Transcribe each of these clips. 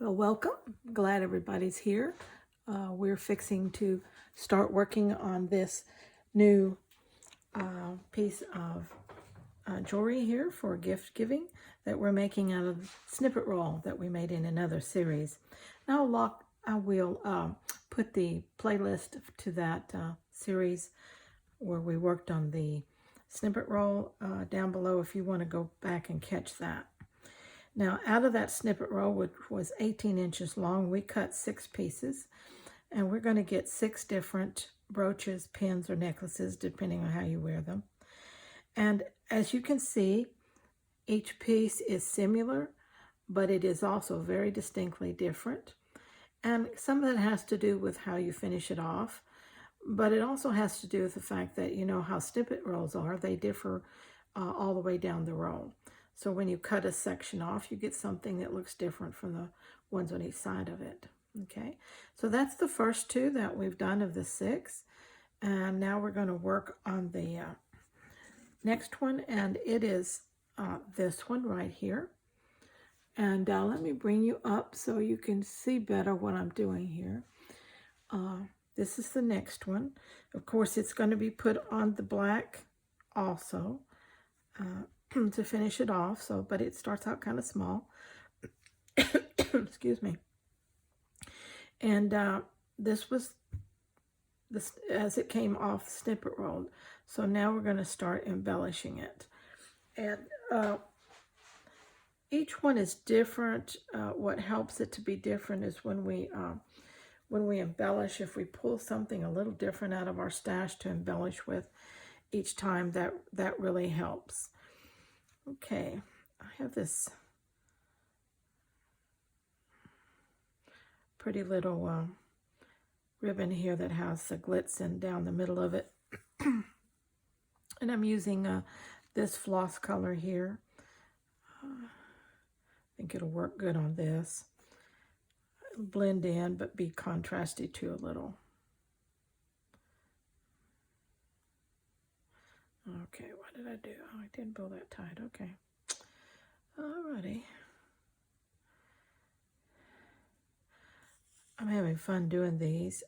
Well, welcome. Glad everybody's here. We're fixing to start working on this new piece of jewelry here for gift giving that we're making out of snippet roll that we made in another series. Now I will put the playlist to that series where we worked on the snippet roll down below if you want to go back and catch that. Now, out of that snippet roll, which was 18 inches long, we cut 6 pieces, and we're going to get 6 different brooches, pins, or necklaces, depending on how you wear them. And as you can see, each piece is similar, but it is also very distinctly different. And some of that has to do with how you finish it off, but it also has to do with the fact that you know how snippet rolls are. They differ all the way down the roll. So when you cut a section off, you get something that looks different from the ones on each side of it. Okay, so that's the first 2 that we've done of the 6. And now we're going to work on the next one, and it is this one right here. And let me bring you up so you can see better what I'm doing here. This is the next one. Of course, it's going to be put on the black also. To finish it off, but it starts out kind of small. Excuse me. And this was as it came off the snippet roll. So now we're going to start embellishing it. And each one is different. What helps it to be different is when we embellish, if we pull something a little different out of our stash to embellish with each time, that really helps. Okay, I have this pretty little ribbon here that has the glitz in down the middle of it. And I'm using this floss color here. I think it'll work good on this. It'll blend in, but be contrasty too a little. Okay, what did I do? Oh, I didn't pull that tight. Okay. Alrighty. I'm having fun doing these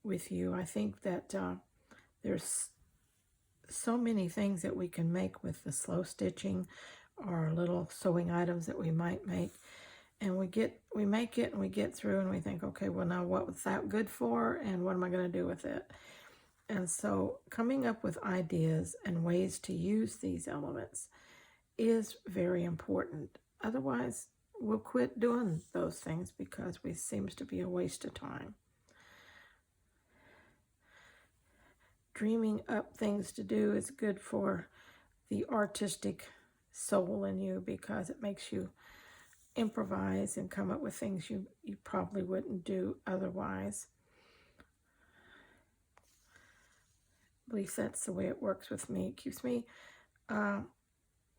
with you. I think that there's so many things that we can make with the slow stitching or little sewing items that we might make. And we make it and we get through and we think, okay, well now what was that good for and what am I going to do with it? And so coming up with ideas and ways to use these elements is very important. Otherwise, we'll quit doing those things because it seems to be a waste of time. Dreaming up things to do is good for the artistic soul in you because it makes you improvise and come up with things you probably wouldn't do otherwise. At least that's the way it works with me. It keeps me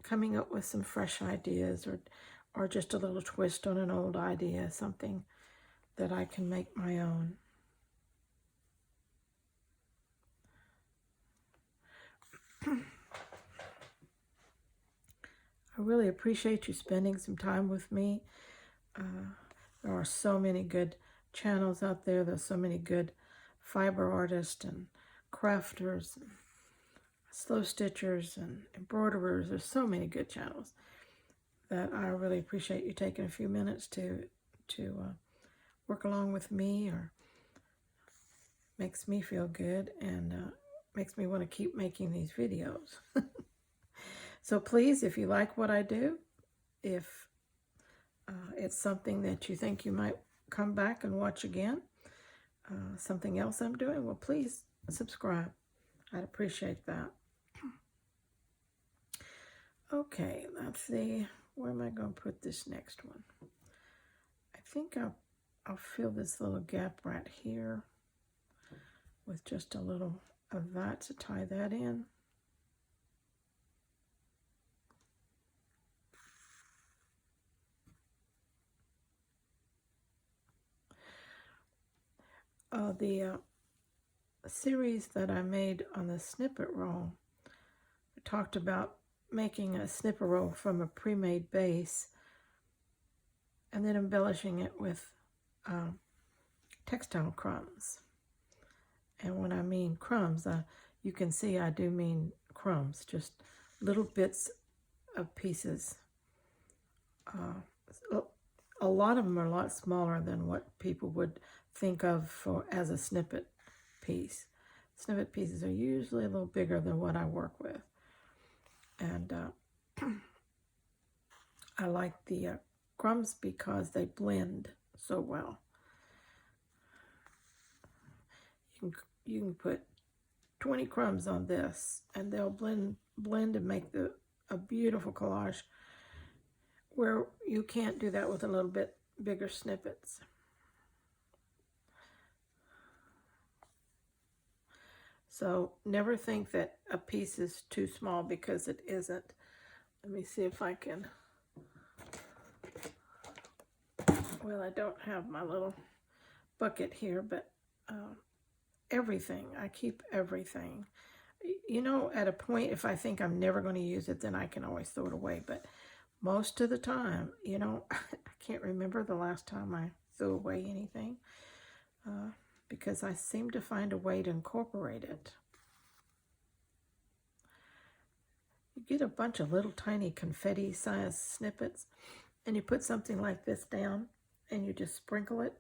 coming up with some fresh ideas or just a little twist on an old idea, something that I can make my own. I really appreciate you spending some time with me. There are so many good channels out there. There's so many good fiber artists and crafters, and slow stitchers and embroiderers. There's so many good channels that I really appreciate you taking a few minutes to work along with me, or makes me feel good and makes me want to keep making these videos. So please, if you like what I do, if it's something that you think you might come back and watch again, something else I'm doing, well, please subscribe. I'd appreciate that. Okay, let's see. Where am I going to put this next one? I think I'll fill this little gap right here with just a little of that to tie that in. The series that I made on the snippet roll, I talked about making a snippet roll from a pre-made base and then embellishing it with textile crumbs. And when I mean crumbs, you can see I do mean crumbs, just little bits of pieces. A lot of them are a lot smaller than what people would think of as a snippet piece. Snippet pieces are usually a little bigger than what I work with. And I like the crumbs because they blend so well. You can put 20 crumbs on this and they'll blend and make a beautiful collage, where you can't do that with a little bit bigger snippets. So never think that a piece is too small, because it isn't. Let me see if I can, well, I don't have my little bucket here, but everything, I keep everything. You know, at a point, if I think I'm never going to use it, then I can always throw it away. But most of the time, you know, I can't remember the last time I threw away anything, because I seem to find a way to incorporate it. You get a bunch of little tiny confetti-sized snippets, and you put something like this down, and you just sprinkle it,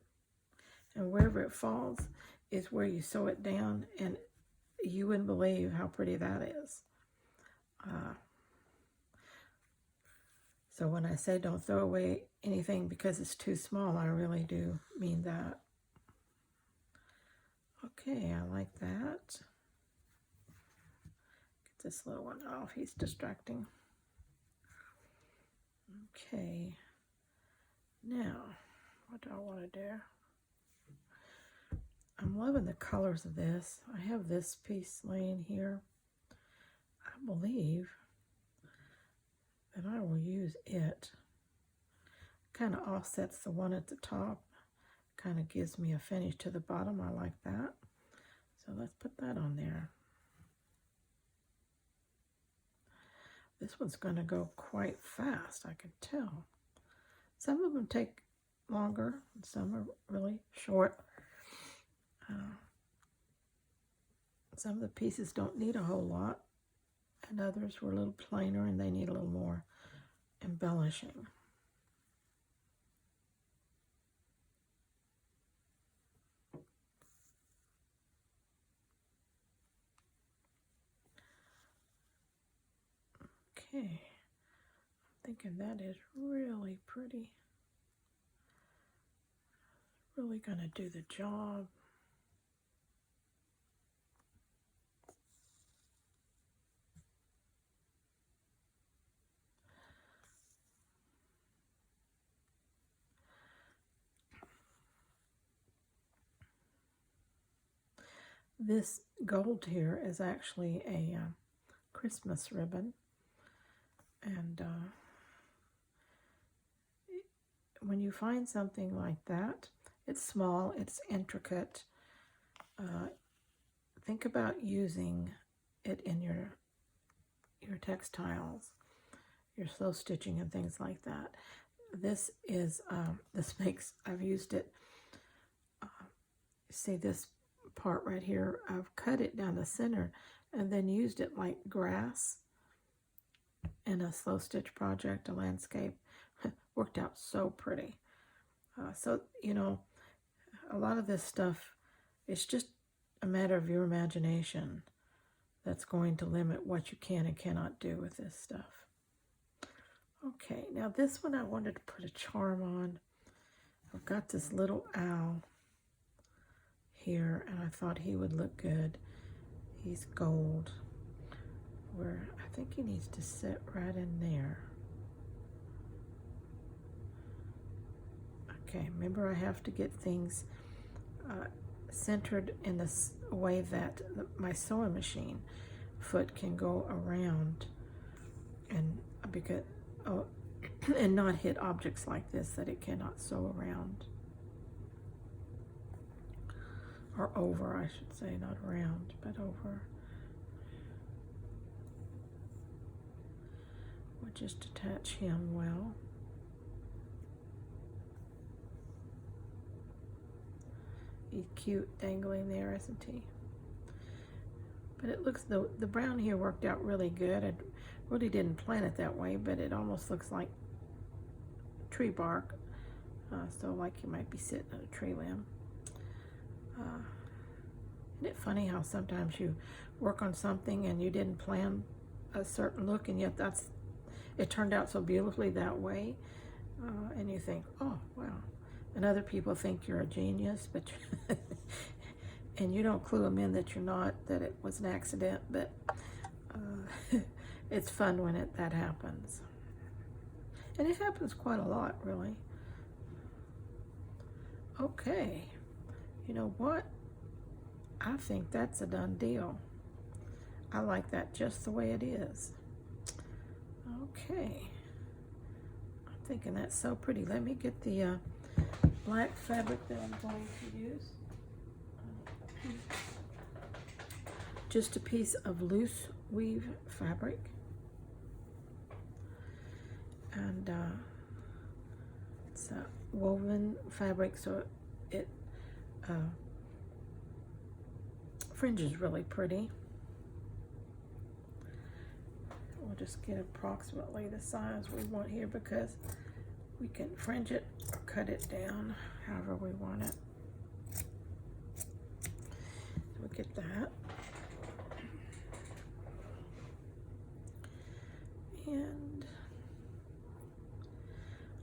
and wherever it falls is where you sew it down, and you wouldn't believe how pretty that is. So when I say don't throw away anything because it's too small, I really do mean that. Okay, I like that. Get this little one off, he's distracting. Okay, now, what do I want to do? I'm loving the colors of this. I have this piece laying here. I believe that I will use it. Kind of offsets the one at the top. Kind of gives me a finish to the bottom. I like that. So let's put that on there. This one's going to go quite fast, I can tell. Some of them take longer, and some are really short. Some of the pieces don't need a whole lot, and others were a little plainer and they need a little more embellishing. Okay, I'm thinking that is really pretty. Really gonna do the job. This gold here is actually a Christmas ribbon, and when you find something like that, it's small, it's intricate, think about using it in your textiles, your slow stitching and things like that. This is, I've used it, see this part right here, I've cut it down the center and then used it like grass in a slow stitch project, a landscape. Worked out so pretty. So, you know, a lot of this stuff, it's just a matter of your imagination that's going to limit what you can and cannot do with this stuff. Okay, now this one I wanted to put a charm on. I've got this little owl here, and I thought he would look good. He's gold, where I think he needs to sit right in there. Okay, remember I have to get things centered in this way that my sewing machine foot can go around, and because and not hit objects like this that it cannot sew around. Or over, I should say, not around, but over. We'll just attach him well. He's cute dangling there, isn't he? But it looks, the brown here worked out really good. I really didn't plan it that way, but it almost looks like tree bark. So like you might be sitting on a tree limb. Isn't it funny how sometimes you work on something and you didn't plan a certain look, and yet it turned out so beautifully that way, and you think, oh wow. And other people think you're a genius, but and you don't clue them in that you're not, that it was an accident. But it's fun when that happens, and it happens quite a lot, really. Okay, you know what? I think that's a done deal. I like that just the way it is. Okay, I'm thinking that's so pretty. Let me get the black fabric that I'm going to use. Just a piece of loose weave fabric, and it's a woven fabric, so it fringes really pretty. We'll just get approximately the size we want here, because we can fringe it or cut it down however we want it. So we'll get that. And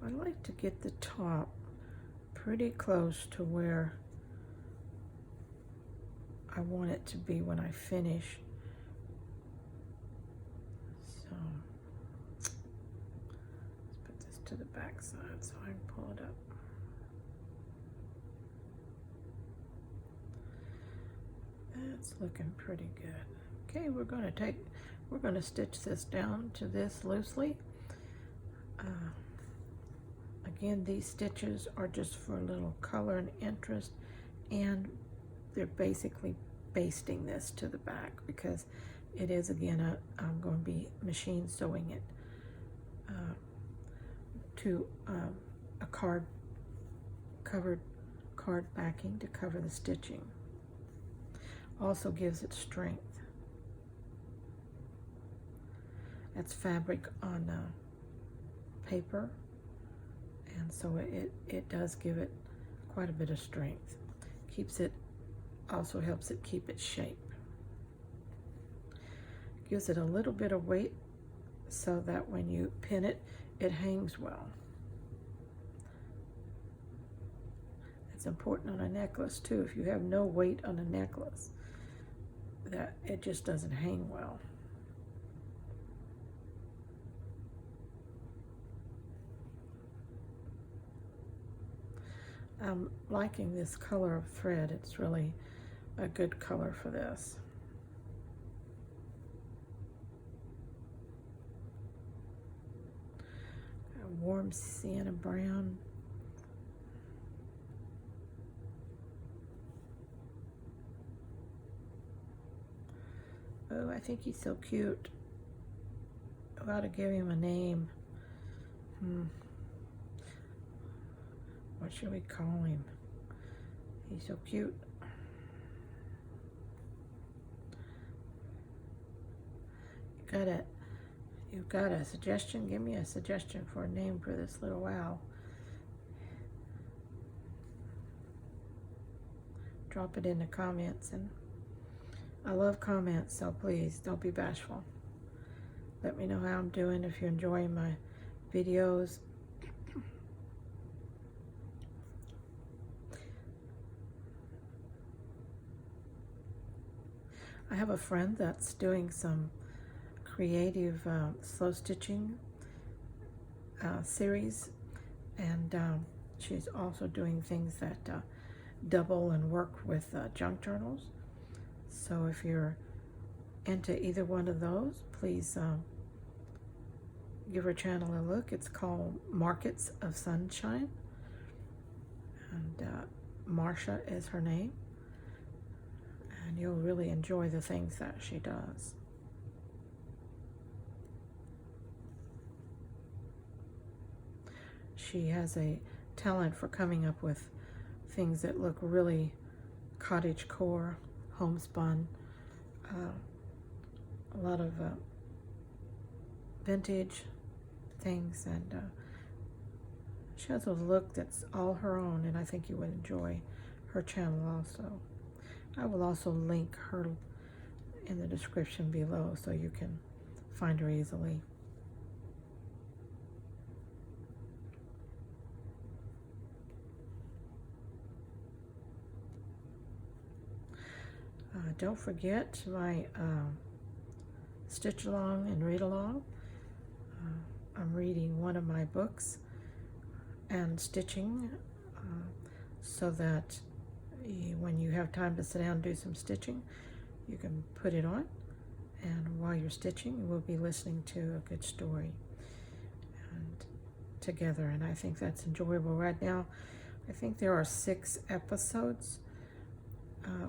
I like to get the top pretty close to where I want it to be when I finish. So let's put this to the back side so I can pull it up. That's looking pretty good. Okay, we're going to stitch this down to this loosely. Again, these stitches are just for a little color and interest, and they're basically basting this to the back, because it is, again, I'm going to be machine sewing it to a covered card backing to cover the stitching. Also gives it strength. That's fabric on paper, and so it does give it quite a bit of strength. Also helps it keep its shape. Gives it a little bit of weight so that when you pin it, it hangs well. It's important on a necklace too. If you have no weight on a necklace, that it just doesn't hang well. I'm liking this color of thread. It's really a good color for this. A warm sienna brown. Oh, I think he's so cute. I ought to give him a name. What should we call him? He's so cute. You've got a suggestion? Give me a suggestion for a name for this little owl. Drop it in the comments, and I love comments, so please don't be bashful. Let me know how I'm doing, if you're enjoying my videos. I have a friend that's doing some creative slow stitching series, and she's also doing things that double and work with junk journals. So if you're into either one of those, please give her channel a look. It's called Markets of Sunshine, and Marsha is her name, and you'll really enjoy the things that she does. She has a talent for coming up with things that look really cottage core, homespun, a lot of vintage things, and she has a look that's all her own, and I think you would enjoy her channel also. I will also link her in the description below so you can find her easily. Don't forget my stitch along and read along. I'm reading one of my books and stitching so that when you have time to sit down and do some stitching, you can put it on, and while you're stitching we'll be listening to a good story and together, and I think that's enjoyable. Right now I think there are 6 episodes,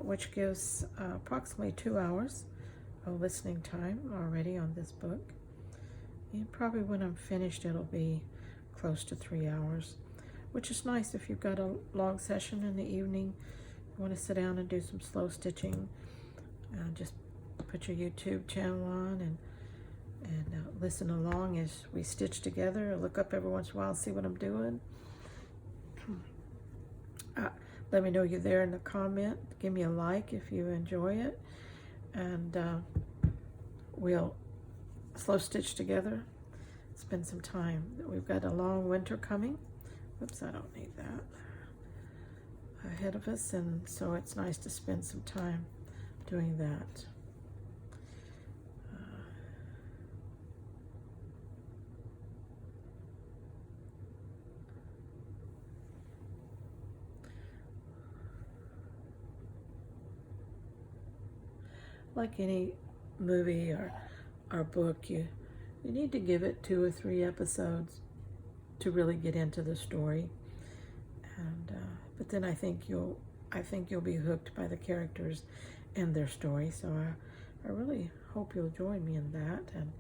which gives approximately 2 hours of listening time already on this book, and probably when I'm finished it'll be close to 3 hours, which is nice if you've got a long session in the evening, you want to sit down and do some slow stitching. Just put your YouTube channel on and listen along as we stitch together. Look up every once in a while and see what I'm doing. Let me know you're there in the comment. Give me a like if you enjoy it, and we'll slow stitch together, spend some time. We've got a long winter coming. Oops, I don't need that. Ahead of us, and so it's nice to spend some time doing that. Like any movie or book, you need to give it 2 or 3 episodes to really get into the story, and but then I think you'll be hooked by the characters and their story. So I really hope you'll join me in that, and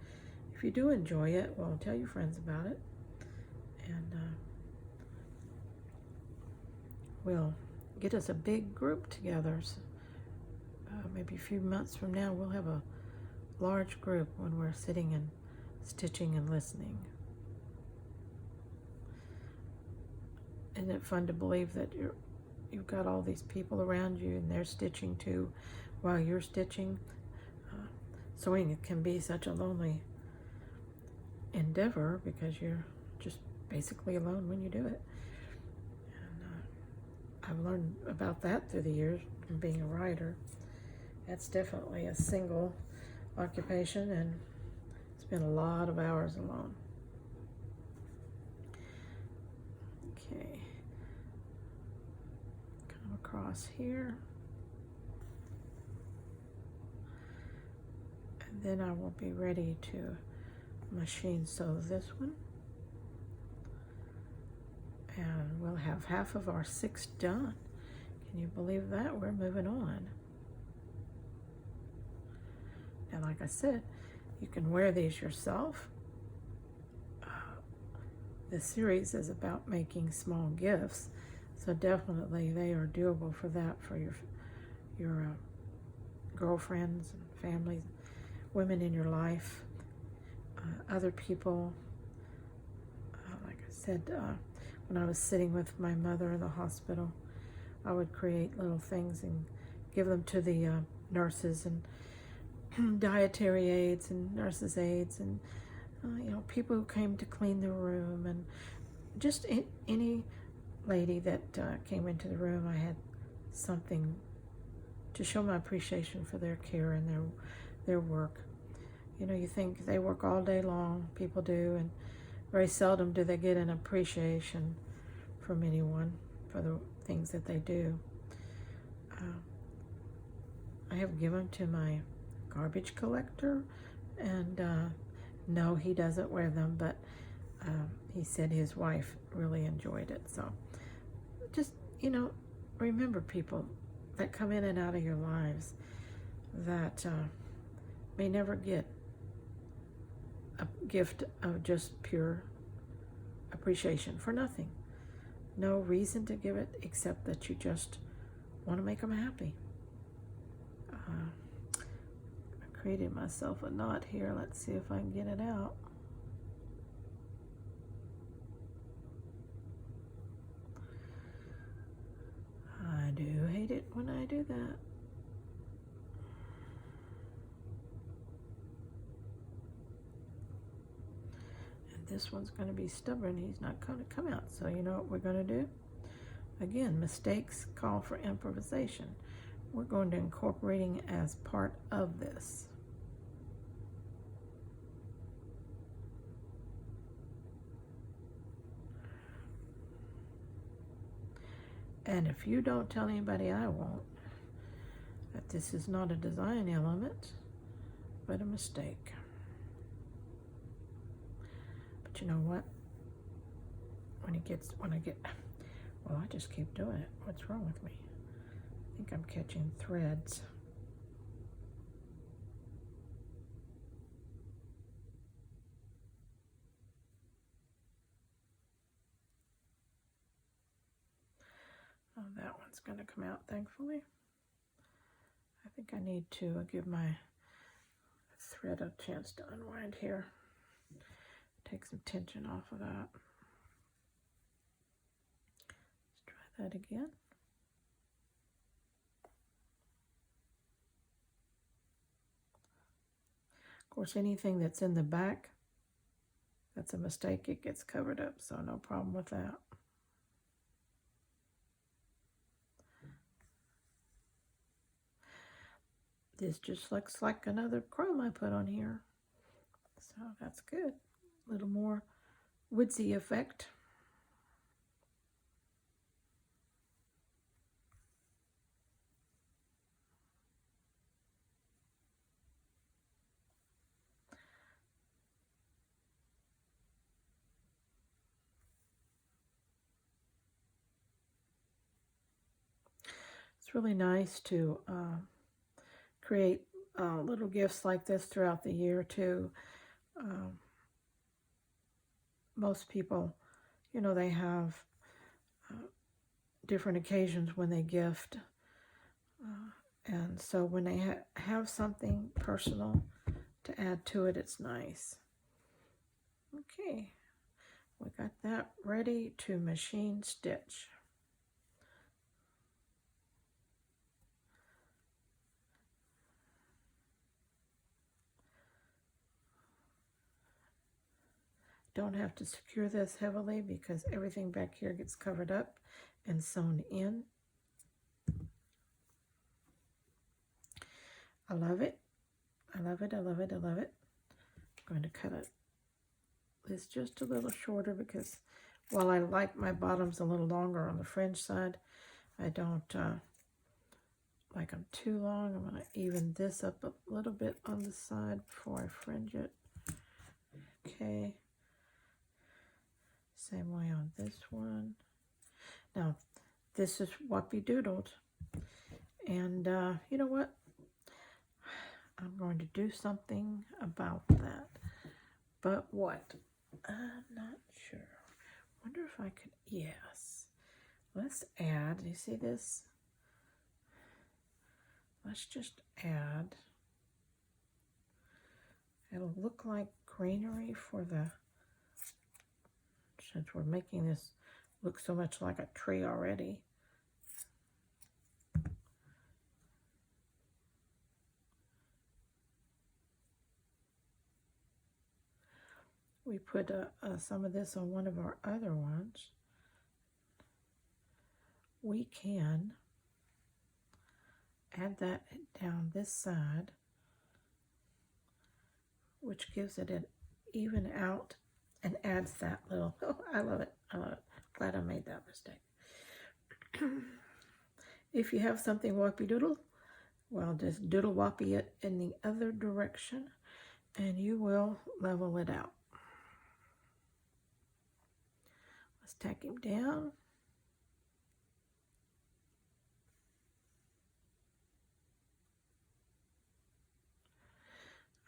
if you do enjoy it, well, tell your friends about it, and we'll get us a big group together. So, maybe a few months from now we'll have a large group when we're sitting and stitching and listening. Isn't it fun to believe that you've got all these people around you and they're stitching too while you're stitching? Sewing can be such a lonely endeavor because you're just basically alone when you do it. And I've learned about that through the years from being a writer. That's definitely a single occupation, and spend a lot of hours alone. Okay, come across here, and then I will be ready to machine sew this one, and we'll have half of our 6 done. Can you believe that? We're moving on. And like I said, you can wear these yourself. This series is about making small gifts, so definitely they are doable for that, for your girlfriends and families, women in your life, other people. Like I said, when I was sitting with my mother in the hospital, I would create little things and give them to the nurses and dietary aides and nurses' aides, and people who came to clean the room, and just any lady that came into the room. I had something to show my appreciation for their care and their work. You think they work all day long, people do, and very seldom do they get an appreciation from anyone for the things that they do. I have given to my garbage collector, and no, he doesn't wear them, but he said his wife really enjoyed it. So just remember people that come in and out of your lives that may never get a gift of just pure appreciation for nothing. No reason to give it except that you just want to make them happy. I created myself a knot here. Let's see if I can get it out. I do hate it when I do that. And this one's going to be stubborn. He's not going to come out. So you know what we're going to do? Again, mistakes call for improvisation. We're going to incorporating as part of this. And if you don't tell anybody, I won't, that this is not a design element, but a mistake. But you know what? Well, I just keep doing it. What's wrong with me? I think I'm catching threads. Oh, that one's going to come out, thankfully. I think I need to give my thread a chance to unwind here. Take some tension off of that. Let's try that again. Of course, anything that's in the back, that's a mistake. It gets covered up, so no problem with that. This just looks like another chrome I put on here. So that's good. A little more woodsy effect. It's really nice to create little gifts like this throughout the year too. Most people, you know, they have different occasions when they gift. And so when they have something personal to add to it, it's nice. Okay, we got that ready to machine stitch. Don't have to secure this heavily because everything back here gets covered up and sewn in. I love it. I love it. I love it. I love it. I'm going to cut this just a little shorter because while I like my bottoms a little longer on the fringe side, I don't like them too long. I'm going to even this up a little bit on the side before I fringe it. Okay. Same way on this one. Now, this is Whoppy Doodled. And you know what? I'm going to do something about that. But what? I'm not sure. Wonder if I could, yes. Let's add, you see this? Let's just add. It'll look like greenery for the, since we're making this look so much like a tree already. We put some of this on one of our other ones. We can add that down this side, which gives it an even out and adds that little, oh, I love it, I love it. Glad I made that mistake. If you have something Whoppy Doodle, well, just doodle Whoppy it in the other direction and you will level it out. Let's tack him down.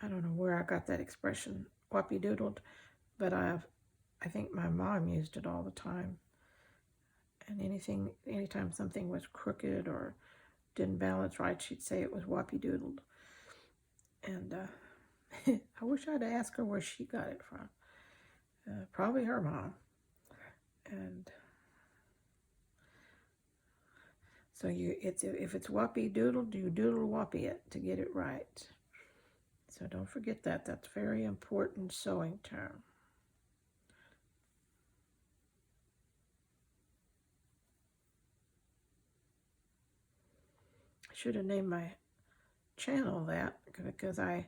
I don't know where I got that expression, Whoppy Doodled, but I think my mom used it all the time. And anytime something was crooked or didn't balance right, she'd say it was whoppy doodled. And I wish I'd asked her where she got it from. Probably her mom. And so if it's whoppy doodled, you doodle whoppy it to get it right. So don't forget that. That's a very important sewing term. I should have named my channel that because I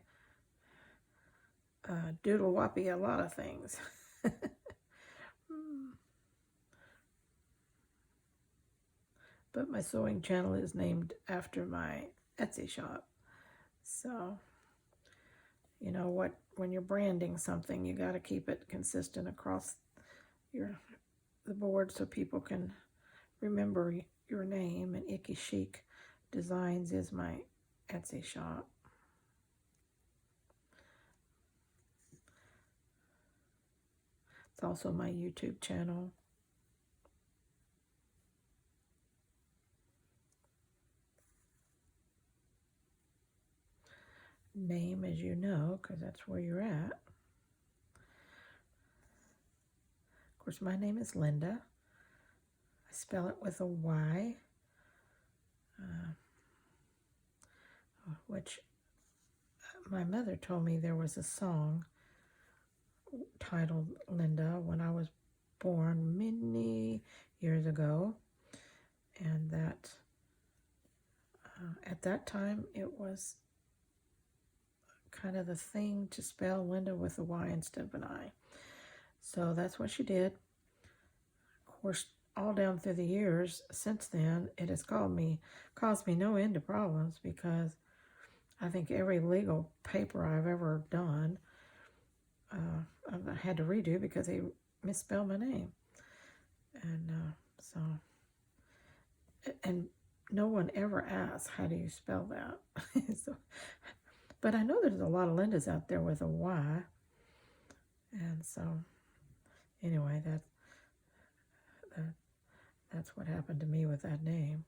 doodle whoppy a lot of things. But my sewing channel is named after my Etsy shop. So, you know what, when you're branding something, you got to keep it consistent across the board so people can remember your name. And Icky Chic Designs is my Etsy shop. It's also my YouTube channel. Name, as you know, because that's where you're at. Of course, my name is Linda. I spell it with a Y, which my mother told me there was a song titled Linda when I was born many years ago, and that at that time it was kind of the thing to spell Linda with a Y instead of an I. So that's what she did. Of course, all down through the years since then, it has caused me no end of problems, because I think every legal paper I've ever done, I had to redo because they misspelled my name. And and no one ever asks, how do you spell that? But I know there's a lot of Lindas out there with a Y. And so, anyway, that's what happened to me with that name.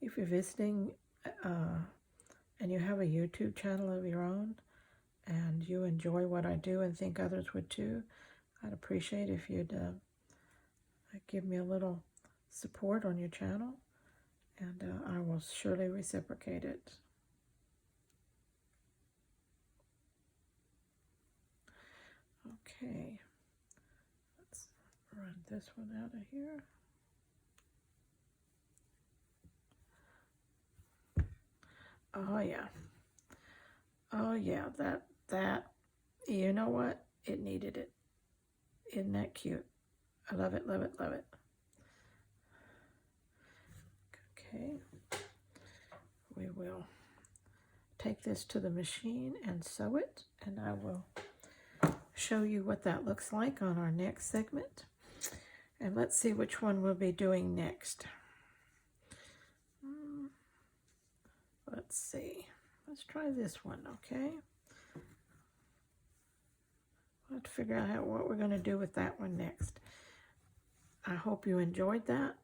If you're visiting and you have a YouTube channel of your own and you enjoy what I do and think others would too, I'd appreciate if you'd give me a little support on your channel, and I will surely reciprocate it. Okay, let's run this one out of here. Oh yeah. Oh yeah, that, you know what? It needed it. Isn't that cute? I love it, love it, love it. Okay. We will take this to the machine and sew it, and I will show you what that looks like on our next segment. And let's see which one we'll be doing next. Let's see. Let's try this one, okay? We'll have to figure out what we're going to do with that one next. I hope you enjoyed that.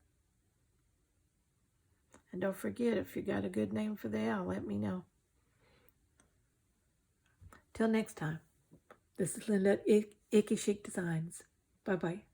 And don't forget, if you got a good name for the owl, let me know. Till next time, this is Linda at Icky Chic Designs. Bye-bye.